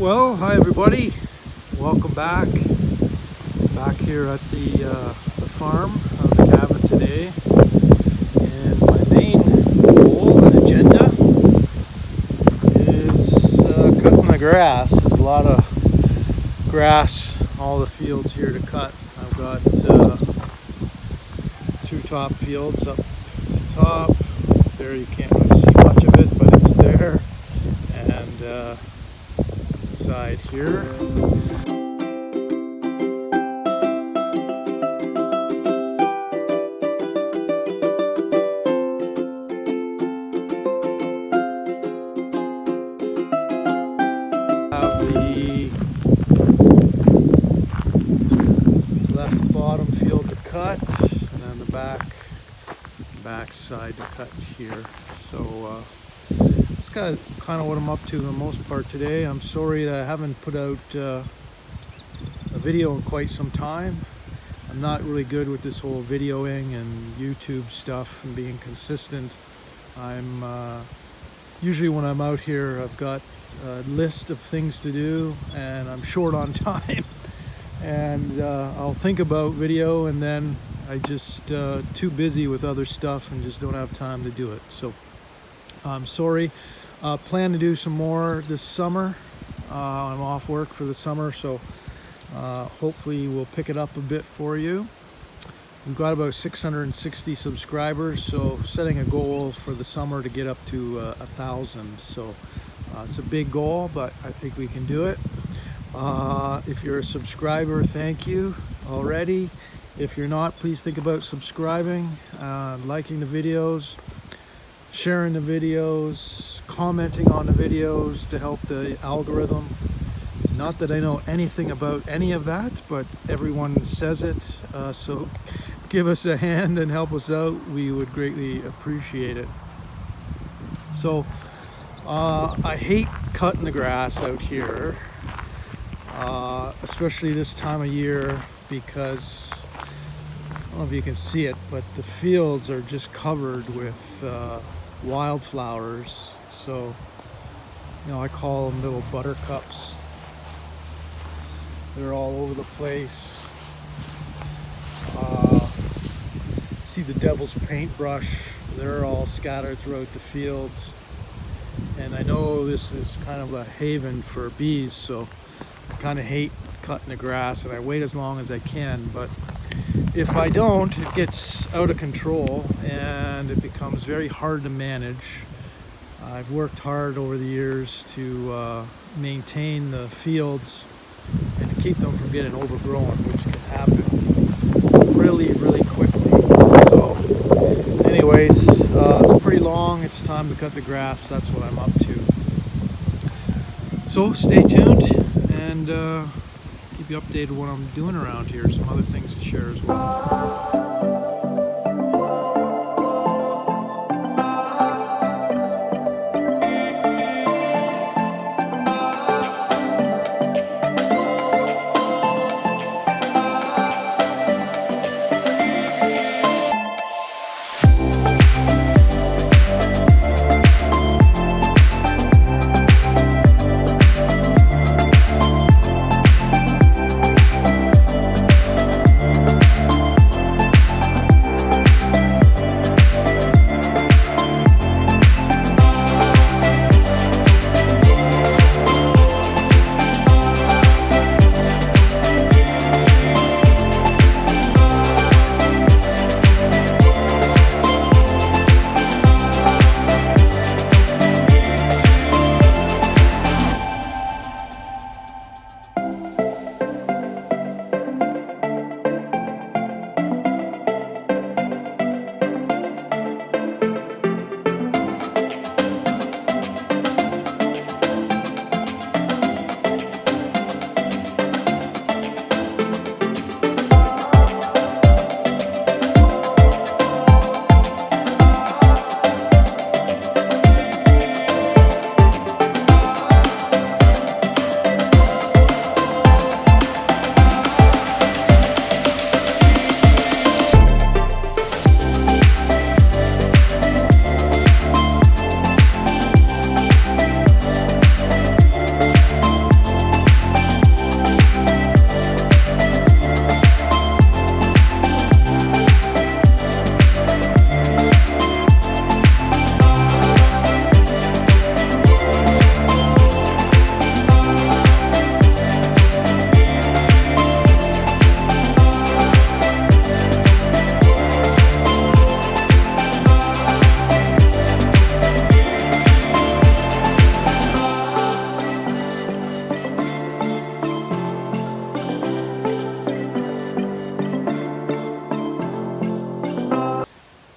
Well, hi everybody. Welcome back. Back here at the farm on the cabin today. And my main goal and agenda is cutting the grass. There's a lot of grass, all the fields here to cut. I've got two top fields up the top. There you can't really see much of it, but it's there. And side here. Have the left bottom field to cut, and then the back side to cut here. So that's kind of what I'm up to for the most part today. I'm sorry that I haven't put out a video in quite some time. I'm not really good with this whole videoing and YouTube stuff and being consistent. I'm usually when I'm out here, I've got a list of things to do and I'm short on time. And I'll think about video and then I just too busy with other stuff and just don't have time to do it. So I'm sorry. Plan to do some more this summer. I'm off work for the summer, so hopefully we'll pick it up a bit for you. We've got about 660 subscribers, so setting a goal for the summer to get up to 1,000. So it's a big goal, but I think we can do it. If you're a subscriber, thank you already. If you're not, please think about subscribing, liking the videos, sharing the videos, commenting on the videos to help the algorithm. Not that I know anything about any of that, but everyone says it, so give us a hand and help us out. We would greatly appreciate it. So I hate cutting the grass out here, especially this time of year, because I don't know if you can see it, but the fields are just covered with wildflowers. So, you know, I call them little buttercups. They're all over the place. See the devil's paintbrush. They're all scattered throughout the fields. And I know this is kind of a haven for bees, so I kind of hate cutting the grass and I wait as long as I can. But if I don't, it gets out of control and it becomes very hard to manage. I've worked hard over the years to maintain the fields and to keep them from getting overgrown, which can happen really, really quickly. So anyways, it's pretty long. It's time to cut the grass. That's what I'm up to. So stay tuned and keep you updated what I'm doing around here. Some other things to share as well.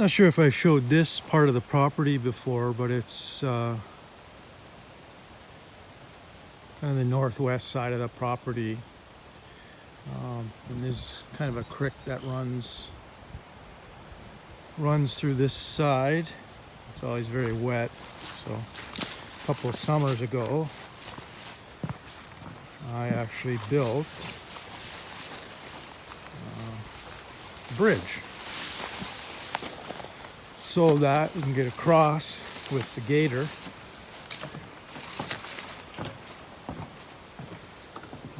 Not sure if I showed this part of the property before, but it's kind of the northwest side of the property. And there's kind of a creek that runs through this side. It's always very wet. So a couple of summers ago, I actually built a bridge so that we can get across with the gator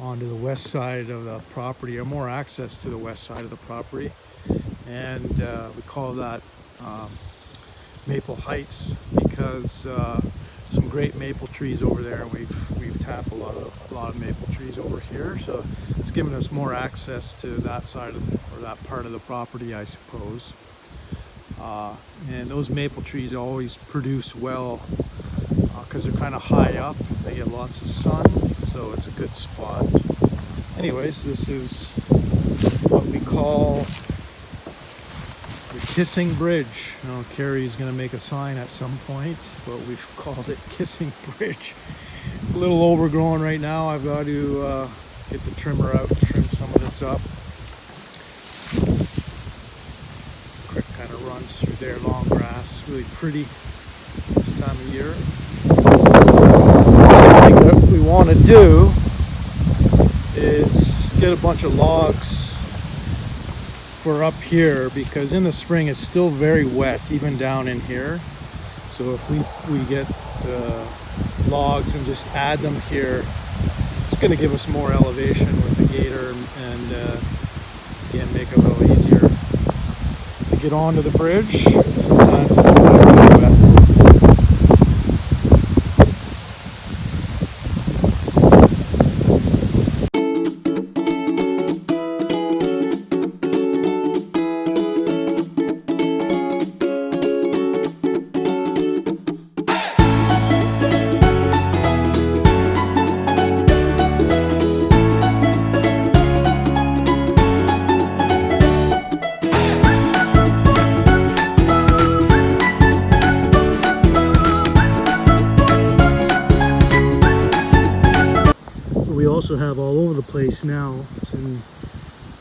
onto the west side of the property, or more access to the west side of the property. And we call that Maple Heights because some great maple trees over there. We've tapped a lot of maple trees over here, so it's given us more access to that side of or that part of the property, I suppose. And those maple trees always produce well because they're kind of high up. They get lots of sun, so it's a good spot. Anyways, this is what we call the Kissing Bridge. Now, Carrie's going to make a sign at some point, but we've called it Kissing Bridge. It's a little overgrown right now. I've got to get the trimmer out and trim some of this up. The creek kind of runs through there, long grass, really pretty this time of year. I think what we want to do is get a bunch of logs for up here, because in the spring it's still very wet, even down in here. So if we get logs and just add them here, it's going to give us more elevation with the gator, and again, make it a little easier to get onto the bridge. Sometimes it's really wet. We also have all over the place now. It's in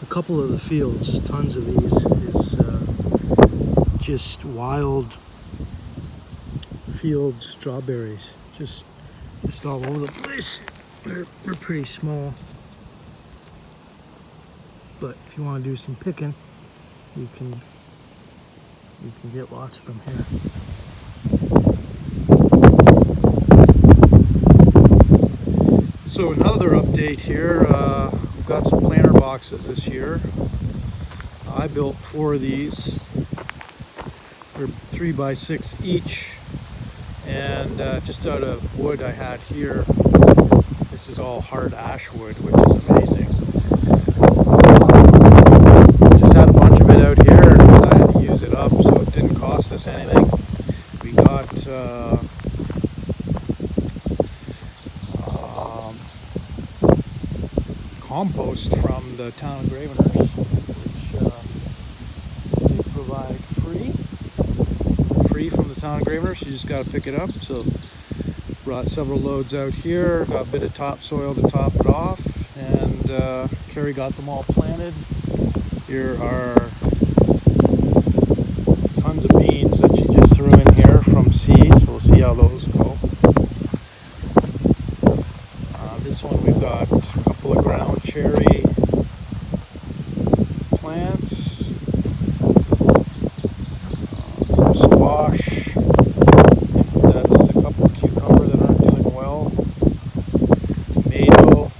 a couple of the fields, tons of these, is just wild field strawberries, just all over the place. They're pretty small, but if you want to do some picking, you can get lots of them here. So another update here, we've got some planter boxes this year. I built 4 of these. They're 3x6 each, and just out of wood I had here. This is all hard ash wood, which is amazing. Just had a bunch of it out here and decided to use it up, so it didn't cost us anything. We got compost from the town of Gravenhurst, which they provide free from the town of Gravenhurst. You just got to pick it up. So brought several loads out here, got a bit of topsoil to top it off, and Carrie got them all planted. Here are tons of beans that she just threw in here from seeds. We'll see how those go. This one we've got a couple of ground cherry plants, some squash, that's a couple of cucumber that aren't doing well, tomato,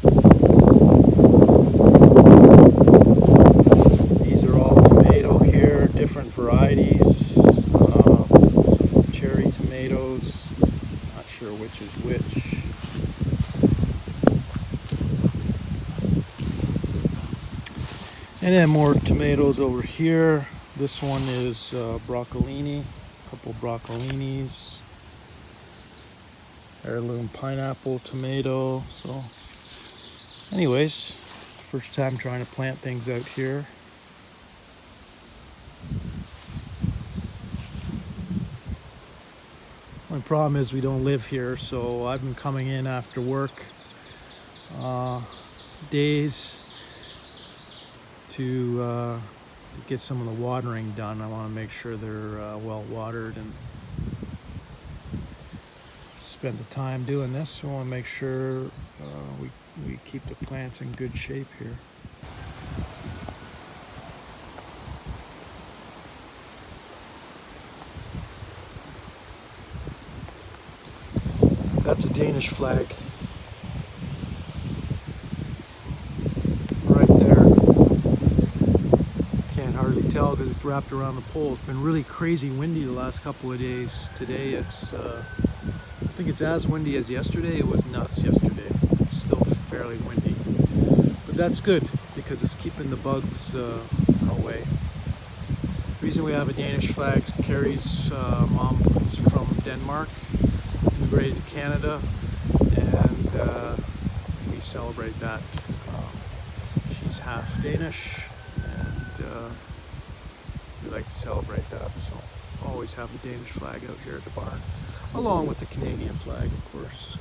these are all tomato here, different varieties, some cherry tomatoes, not sure which is which. And then more tomatoes over here. This one is broccolini, a couple broccolinis, heirloom pineapple, tomato. So anyways, first time trying to plant things out here. only problem is we don't live here, so I've been coming in after work days to get some of the watering done. I want to make sure they're well watered and spend the time doing this. So I want to make sure we keep the plants in good shape here. That's a Danish flag. Right there. Can't hardly tell because it's wrapped around the pole. It's been really crazy windy the last couple of days. Today it's, I think it's as windy as yesterday. It was nuts yesterday. It's still fairly windy. But that's good because it's keeping the bugs away. The reason we have a Danish flag, Carrie's mom is from Denmark, immigrated to Canada, and we celebrate that. She's half Danish, and we like to celebrate that, so always have the Danish flag out here at the barn, along with the Canadian flag, of course.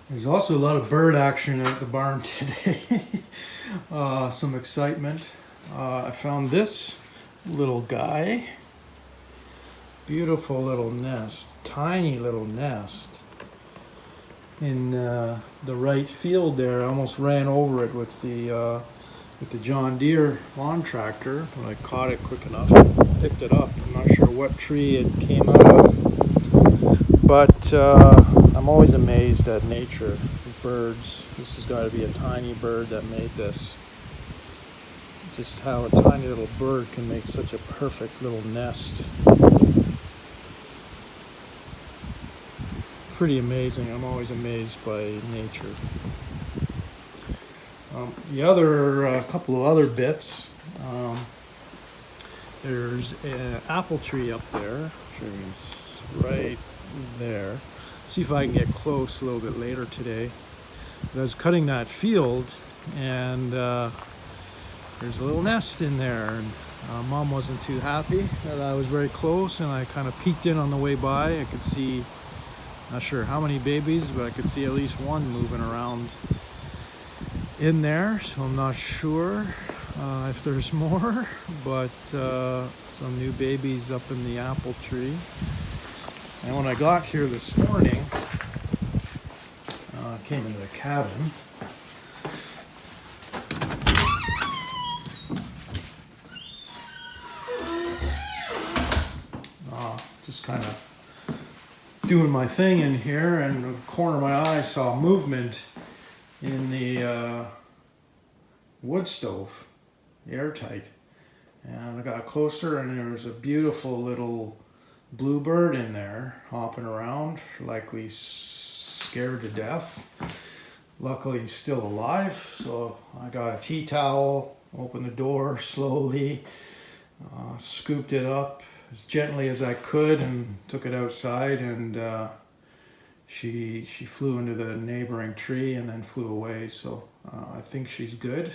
There's also a lot of bird action at the barn today. Some excitement. I found this little guy. Beautiful little nest, tiny little nest in the right field there. I almost ran over it with the John Deere lawn tractor, but I caught it quick enough and picked it up. I'm not sure what tree it came out of, but I'm always amazed at nature, the birds. This has got to be a tiny bird that made this. Just how a tiny little bird can make such a perfect little nest. Pretty amazing. I'm always amazed by nature. The other couple of other bits. There's an apple tree up there. It's right there. See if I can get close a little bit later today. But I was cutting that field, and there's a little nest in there. And Mom wasn't too happy that I was very close, and I kind of peeked in on the way by. I could see, not sure how many babies, but I could see at least one moving around in there, so I'm not sure if there's more, but some new babies up in the apple tree. And when I got here this morning, I came into the cabin. Just kind of doing my thing in here, and in the corner of my eye saw movement in the wood stove, airtight. And I got closer, and there was a beautiful little bluebird in there hopping around, likely scared to death. Luckily he's still alive, so I got a tea towel, opened the door slowly, scooped it up as gently as I could and took it outside, and she flew into the neighboring tree and then flew away. So I think she's good.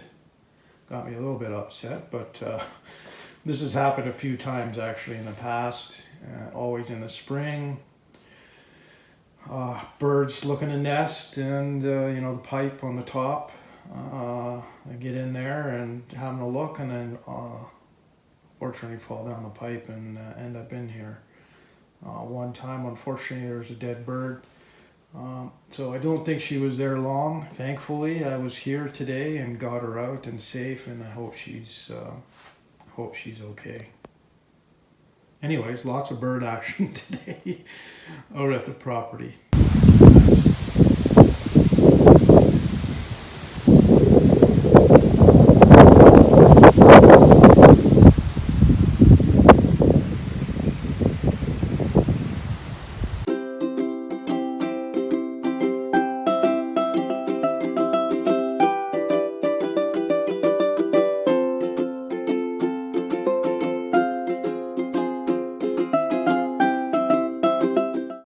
Got me a little bit upset, but this has happened a few times actually in the past, always in the spring. Birds looking to nest, and the pipe on the top. I get in there and having a look, and then fortunately fall down the pipe and end up in here. One time, unfortunately, there was a dead bird. So I don't think she was there long. Thankfully, I was here today and got her out and safe, and I hope she's okay. Anyways, lots of bird action today out at the property.